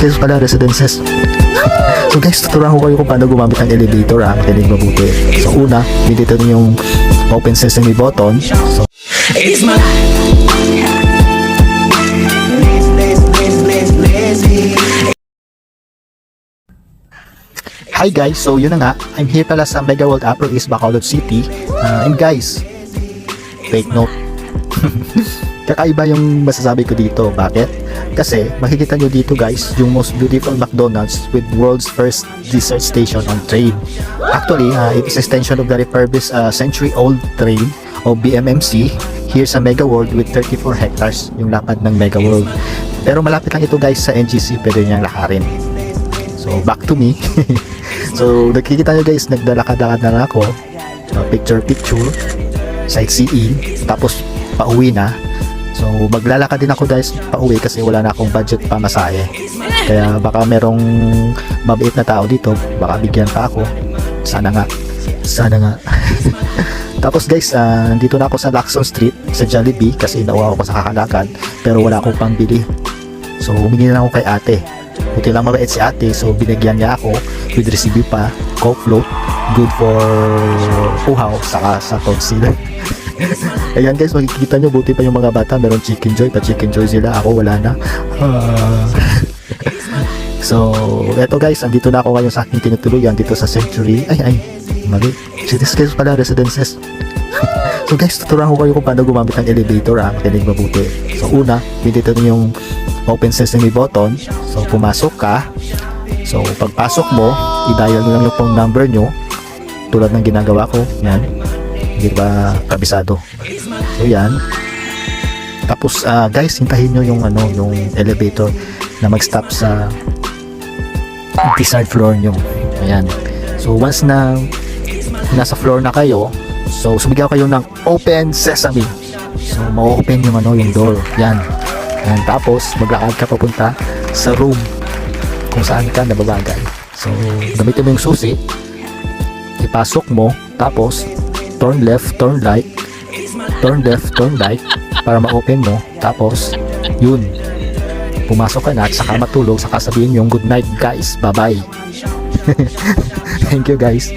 Kasi pala residences. So guys, tuturuan ko kayo kung paano gumamit ng elevator, makinig mabuti. So una, dito nyo yung open sesame button. So It's my hi guys, so yun na nga, I'm here pala sa Mega World Afro East Bacolod City. And guys, take note. Kakaiba yung masasabi ko dito. Bakit? Kasi makikita nyo dito guys yung most beautiful McDonald's with world's first dessert station on train. Actually, it is extension of the refurbished century-old train o BMMC here sa Mega World with 34 hectares yung lapad ng Mega World. Pero malapit lang ito guys sa NGC, pwede niyang lakarin. So back to me. So nakikita nyo guys, nagdalakad-lakad na ako, picture-picture, sightseeing, tapos pauwi na. So maglalakad din ako guys pauwi kasi wala na akong budget pa masahe. Kaya baka merong mabait na tao dito, baka bigyan pa ako. Sana nga. Tapos guys, nandito na ako sa Lacson Street sa Jollibee kasi nauwa ako sa kakalakad pero wala akong pambili. So humingi na ako kay ate. Buti lang mabait si ate, so binigyan niya ako with recipe pa, Coke float, good for uhaw saka sa tonsil. Ayan guys, makikita nyo, buti pa yung mga bata, meron chicken joy sila, ako wala na. So eto guys, andito na ako ngayon sa aking tinutuluyan dito sa Century, mali, Cityscapes pala, residences. So guys, tuturuan ko kayo kung paano gumamit ng elevator, makinig mabuti. So una, dito nyo yung open sesame button. So pumasok ka. So pagpasok mo, i-dial mo lang yung phone number nyo tulad ng ginagawa ko. Yan, hindi ba kabisado? So yan. Tapos guys, hintahin nyo yung yung elevator na mag-stop sa desired floor nyo. Ayan. So once na nasa floor na kayo, so sumigaw kayo ng open sesame. So ma-open yung yung door. Yan. And tapos maglakad ka papunta sa room kung saan ka nababagay. So gamitin mo yung susi, ipasok mo, tapos turn left, turn right, turn left, turn right para ma-open mo. Tapos yun, pumasok ka na at saka matulog, saka sabihin yung good night guys, bye bye. Thank you guys.